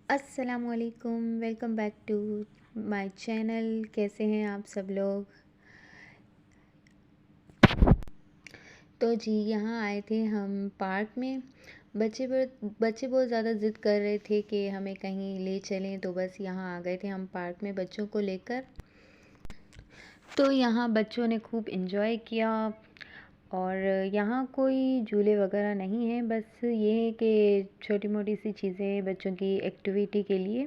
अस्सलामुअलैकुम, welcome back to my channel. कैसे हैं आप सब लोग। तो जी यहाँ आए थे हम पार्क में। बच्चे बहुत ज़्यादा ज़िद कर रहे थे कि हमें कहीं ले चलें, तो बस यहाँ आ गए थे हम पार्क में बच्चों को लेकर। तो यहाँ बच्चों ने खूब इन्जॉय किया। और यहाँ कोई झूले वगैरह नहीं हैं, बस ये है कि छोटी मोटी सी चीज़ें बच्चों की एक्टिविटी के लिए।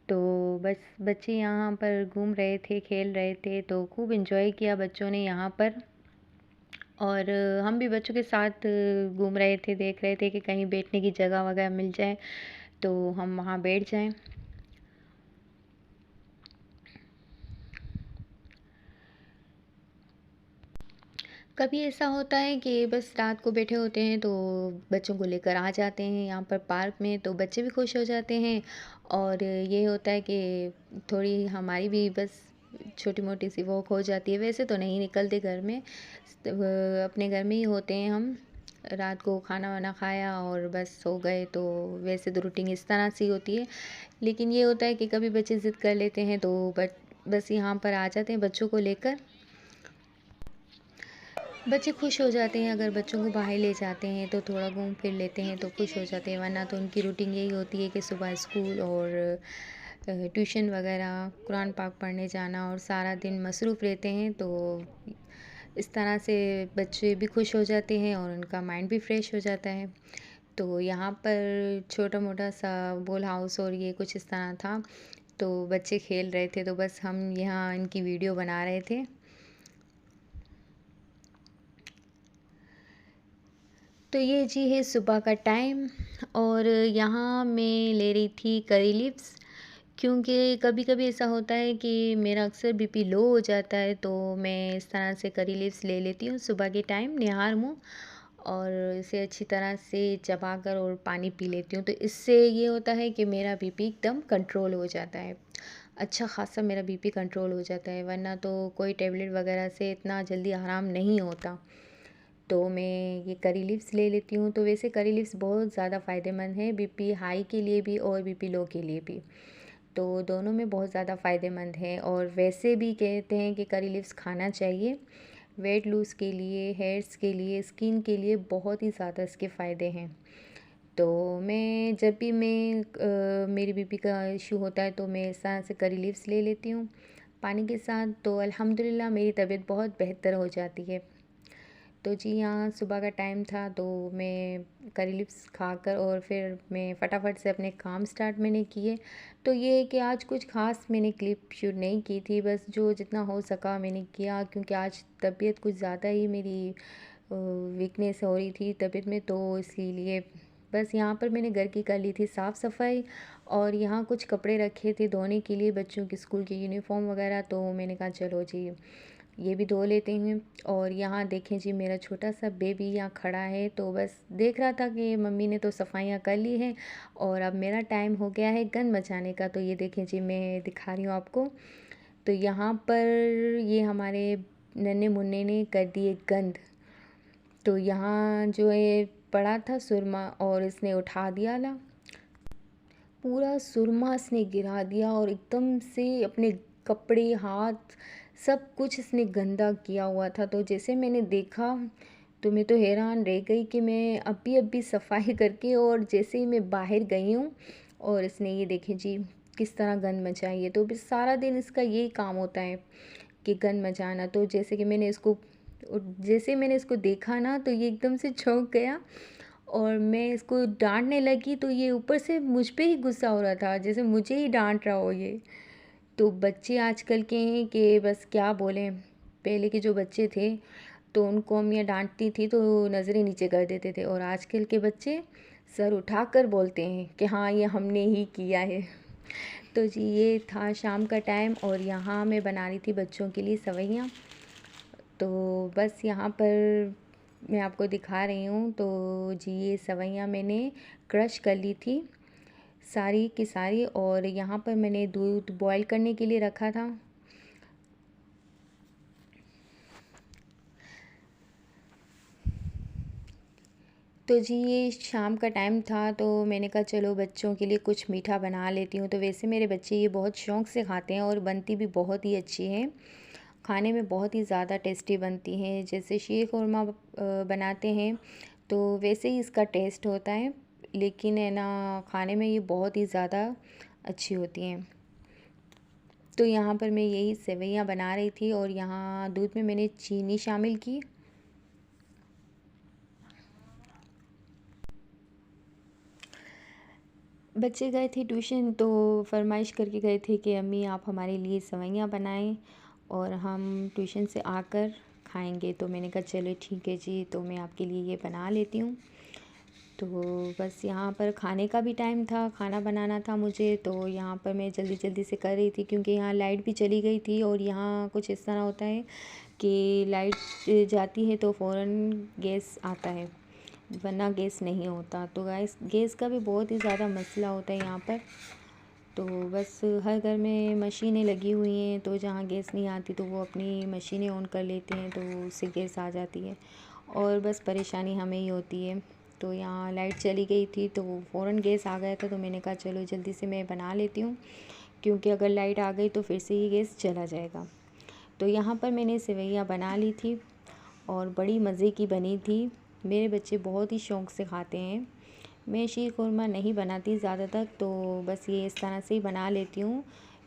तो बस बच्चे यहाँ पर घूम रहे थे, खेल रहे थे, तो खूब इन्जॉय किया बच्चों ने यहाँ पर। और हम भी बच्चों के साथ घूम रहे थे, देख रहे थे कि कहीं बैठने की जगह वगैरह मिल जाए तो हम वहाँ बैठ जाएं। कभी ऐसा होता है कि बस रात को बैठे होते हैं तो बच्चों को लेकर आ जाते हैं यहाँ पर पार्क में, तो बच्चे भी खुश हो जाते हैं। और ये होता है कि थोड़ी हमारी भी बस छोटी मोटी सी वॉक हो जाती है। वैसे तो नहीं निकलते घर में, अपने घर में ही होते हैं हम। रात को खाना वाना खाया और बस सो गए, तो वैसे तो रूटीन इस तरह से होती है। लेकिन ये होता है कि कभी बच्चे ज़िद कर लेते हैं तो बस यहाँ पर आ जाते हैं बच्चों को लेकर। बच्चे खुश हो जाते हैं अगर बच्चों को बाहर ले जाते हैं तो थोड़ा घूम फिर लेते हैं तो खुश हो जाते हैं, वरना तो उनकी रूटीन यही होती है कि सुबह स्कूल और ट्यूशन वगैरह, कुरान पाक पढ़ने जाना, और सारा दिन मसरूफ़ रहते हैं। तो इस तरह से बच्चे भी खुश हो जाते हैं और उनका माइंड भी फ्रेश हो जाता है। तो यहाँ पर छोटा मोटा सा बॉल हाउस और ये कुछ इस तरह था, तो बच्चे खेल रहे थे, तो बस हम यहाँ इनकी वीडियो बना रहे थे। तो ये जी है सुबह का टाइम। और यहाँ मैं ले रही थी करी लीव्स, क्योंकि कभी कभी ऐसा होता है कि मेरा अक्सर बीपी लो हो जाता है, तो मैं इस तरह से करी लीव्स ले लेती हूँ सुबह के टाइम निहार मुँह, और इसे अच्छी तरह से चबा कर और पानी पी लेती हूँ। तो इससे ये होता है कि मेरा बीपी एकदम कंट्रोल हो जाता है, अच्छा खासा मेरा बीपी कंट्रोल हो जाता है, वरना तो कोई टेबलेट वगैरह से इतना जल्दी आराम नहीं होता। तो मैं ये करी लीव्स ले लेती हूँ। तो वैसे करी लीव्स बहुत ज़्यादा फ़ायदेमंद है बीपी हाई के लिए भी और बीपी लो के लिए भी, तो दोनों में बहुत ज़्यादा फ़ायदेमंद है। और वैसे भी कहते हैं कि करी लीव्स खाना चाहिए, वेट लूज़ के लिए, हेयर्स के लिए, स्किन के लिए बहुत ही ज़्यादा इसके फ़ायदे हैं। तो मैं जब भी मेरी बीपी का इशू होता है तो मैं इस तरह से करी लीव्स ले लेती हूँ पानी के साथ, तो अल्हम्दुलिल्लाह मेरी तबीयत बहुत बेहतर हो जाती है। तो जी यहाँ सुबह का टाइम था, तो मैं करी लिप्स खाकर और फिर मैं फटाफट से अपने काम स्टार्ट मैंने किए। तो ये है कि आज कुछ ख़ास मैंने क्लिप शूट नहीं की थी, बस जो जितना हो सका मैंने किया, क्योंकि आज तबीयत कुछ ज़्यादा ही मेरी वीकनेस हो रही थी तबीयत में, तो इसीलिए बस यहाँ पर मैंने घर की कर ली थी साफ़ सफाई। और यहाँ कुछ कपड़े रखे थे धोने के लिए, बच्चों की स्कूल की यूनिफ़ॉर्म वगैरह, तो मैंने कहा चलो जी ये भी धो लेते हैं। और यहाँ देखें जी मेरा छोटा सा बेबी यहाँ खड़ा है, तो बस देख रहा था कि मम्मी ने तो सफाइयाँ कर ली हैं और अब मेरा टाइम हो गया है गंद मचाने का। तो ये देखें जी मैं दिखा रही हूँ आपको। तो यहाँ पर ये हमारे नन्हे मुन्ने ने कर दिए गंद। तो यहाँ जो है पड़ा था सुरमा और इसने उठा दिया ला, पूरा सुरमा इसने गिरा दिया और एकदम से अपने कपड़े, हाथ, सब कुछ इसने गंदा किया हुआ था। तो जैसे मैंने देखा तो मैं तो हैरान रह गई कि मैं अभी अभी सफाई करके और जैसे ही मैं बाहर गई हूँ और इसने ये देखें जी किस तरह गंद मचाई है। तो बस सारा दिन इसका यही काम होता है कि गंद मचाना। तो जैसे मैंने इसको देखा ना, तो ये एकदम से चौंक गया और मैं इसको डांटने लगी, तो ये ऊपर से मुझ पे ही गुस्सा हो रहा था, जैसे मुझे ही डांट रहा हो ये। तो बच्चे आजकल के हैं कि बस क्या बोलें। पहले के जो बच्चे थे तो उनको अम्मियाँ डांटती थी तो नज़रें नीचे कर देते थे, और आजकल के बच्चे सर उठाकर बोलते हैं कि हाँ ये हमने ही किया है। तो जी ये था शाम का टाइम और यहाँ मैं बना रही थी बच्चों के लिए सवैयाँ। तो बस यहाँ पर मैं आपको दिखा रही हूँ। तो जी ये सवैयाँ मैंने क्रश कर ली थी सारी की सारी, और यहाँ पर मैंने दूध बॉईल करने के लिए रखा था। तो जी ये शाम का टाइम था, तो मैंने कहा चलो बच्चों के लिए कुछ मीठा बना लेती हूँ। तो वैसे मेरे बच्चे ये बहुत शौक़ से खाते हैं और बनती भी बहुत ही अच्छी है। खाने में बहुत ही ज़्यादा टेस्टी बनती हैं। जैसे शीर खुरमा बनाते हैं तो वैसे ही इसका टेस्ट होता है, लेकिन है ना खाने में ये बहुत ही ज़्यादा अच्छी होती हैं। तो यहाँ पर मैं यही सेवइयाँ बना रही थी और यहाँ दूध में मैंने चीनी शामिल की। बच्चे गए थे ट्यूशन तो फरमाइश करके गए थे कि अम्मी आप हमारे लिए सेवइयाँ बनाएं और हम ट्यूशन से आकर खाएंगे। तो मैंने कहा चलो ठीक है जी, तो मैं आपके लिए ये बना लेती हूँ। तो बस यहाँ पर खाने का भी टाइम था, खाना बनाना था मुझे, तो यहाँ पर मैं जल्दी जल्दी से कर रही थी क्योंकि यहाँ लाइट भी चली गई थी। और यहाँ कुछ इस तरह होता है कि लाइट जाती है तो फ़ौरन गैस आता है, वरना गैस नहीं होता। तो गैस का भी बहुत ही ज़्यादा मसला होता है यहाँ पर। तो बस हर घर में मशीनें लगी हुई हैं, तो जहाँ गैस नहीं आती तो वो अपनी मशीनें ऑन कर लेते हैं, तो उससे गैस आ जाती है और बस परेशानी हमें ही होती है। तो यहाँ लाइट चली गई थी तो फ़ौरन गैस आ गया था, तो मैंने कहा चलो जल्दी से मैं बना लेती हूँ, क्योंकि अगर लाइट आ गई तो फिर से ही गैस चला जाएगा। तो यहाँ पर मैंने सेवइयाँ बना ली थी और बड़ी मज़े की बनी थी। मेरे बच्चे बहुत ही शौक़ से खाते हैं। मैं शीर खुरमा नहीं बनाती ज़्यादातर, तो बस ये इस तरह से ही बना लेती हूँ।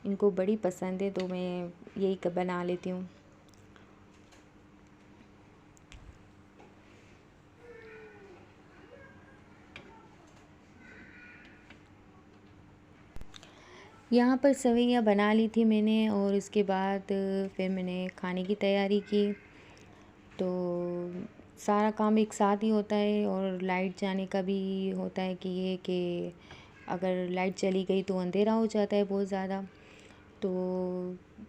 इनको बड़ी पसंद है तो मैं यही बना लेती हूँ। यहाँ पर सेवइयाँ बना ली थी मैंने और उसके बाद फिर मैंने खाने की तैयारी की। तो सारा काम एक साथ ही होता है और लाइट जाने का भी होता है कि ये कि अगर लाइट चली गई तो अंधेरा हो जाता है बहुत ज़्यादा। तो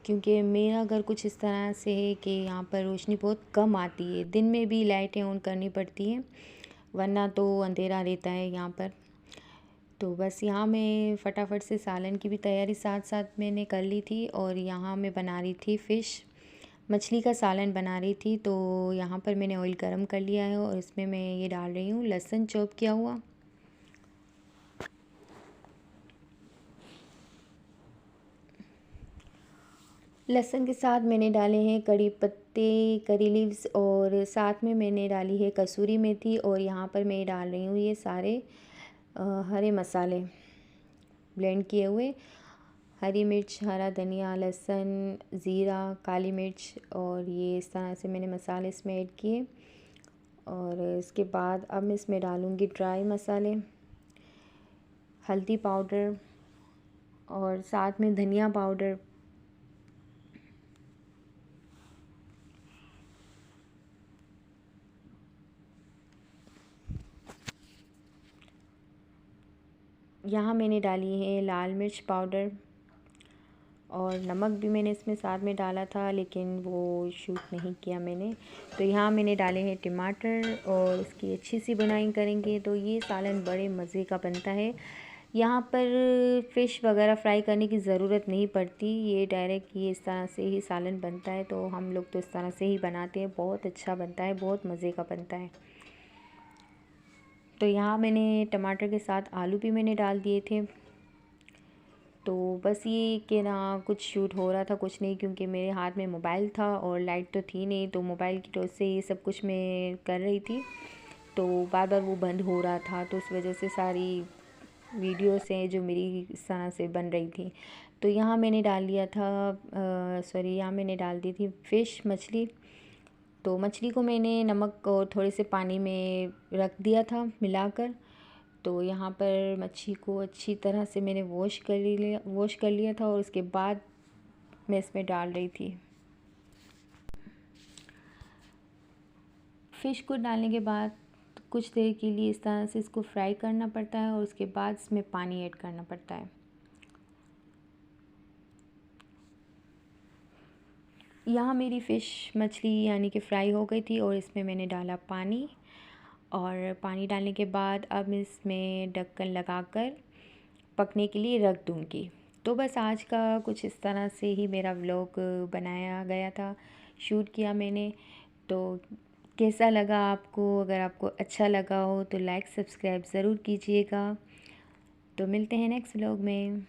क्योंकि मेरा घर कुछ इस तरह से है कि यहाँ पर रोशनी बहुत कम आती है, दिन में भी लाइटें ऑन करनी पड़ती हैं, वरना तो अंधेरा रहता है यहाँ पर। तो बस यहाँ मैं फटाफट से सालन की भी तैयारी साथ साथ मैंने कर ली थी और यहाँ मैं बना रही थी फ़िश मछली का सालन बना रही थी। तो यहाँ पर मैंने ऑयल गरम कर लिया है और इसमें मैं ये डाल रही हूँ लहसुन चॉप किया हुआ। लहसुन के साथ मैंने डाले हैं कड़ी पत्ते, करी लीव्स और साथ में मैंने डाली है कसूरी मेथी। और यहाँ पर मैं डाल रही हूँ ये सारे हरे मसाले ब्लेंड किए हुए, हरी मिर्च, हरा धनिया, लहसुन, ज़ीरा, काली मिर्च, और ये इस तरह से मैंने मसाले इसमें ऐड किए। और इसके बाद अब मैं इसमें डालूँगी ड्राई मसाले, हल्दी पाउडर और साथ में धनिया पाउडर। यहाँ मैंने डाली है लाल मिर्च पाउडर और नमक भी मैंने इसमें साथ में डाला था, लेकिन वो शूट नहीं किया मैंने। तो यहाँ मैंने डाले हैं टमाटर और इसकी अच्छी सी बुनाई करेंगे तो ये सालन बड़े मज़े का बनता है। यहाँ पर फ़िश वगैरह फ्राई करने की ज़रूरत नहीं पड़ती, ये डायरेक्ट ये इस तरह से ही सालन बनता है। तो हम लोग तो इस तरह से ही बनाते हैं, बहुत अच्छा बनता है, बहुत मज़े का बनता है। तो यहाँ मैंने टमाटर के साथ आलू भी मैंने डाल दिए थे। तो बस ये कि ना कुछ शूट हो रहा था कुछ नहीं, क्योंकि मेरे हाथ में मोबाइल था और लाइट तो थी नहीं, तो मोबाइल की टॉर्च से ये सब कुछ मैं कर रही थी। तो बार बार वो बंद हो रहा था, तो उस वजह से सारी वीडियोस हैं जो मेरी इस तरह से बन रही थी। तो यहाँ मैंने डाल दिया था यहाँ मैंने डाल दी थी फ़िश मछली। तो मछली को मैंने नमक और थोड़े से पानी में रख दिया था मिलाकर। तो यहाँ पर मच्छी को अच्छी तरह से मैंने वॉश कर लिया था और उसके बाद मैं इसमें डाल रही थी। फ़िश को डालने के बाद कुछ देर के लिए इस तरह से इसको फ्राई करना पड़ता है और उसके बाद इसमें पानी ऐड करना पड़ता है। यहाँ मेरी फ़िश मछली यानी कि फ्राई हो गई थी और इसमें मैंने डाला पानी। और पानी डालने के बाद अब इसमें ढक्कन लगाकर पकने के लिए रख दूँगी। तो बस आज का कुछ इस तरह से ही मेरा व्लॉग बनाया गया था, शूट किया मैंने। तो कैसा लगा आपको? अगर आपको अच्छा लगा हो तो लाइक सब्सक्राइब ज़रूर कीजिएगा। तो मिलते हैं नेक्स्ट व्लॉग में।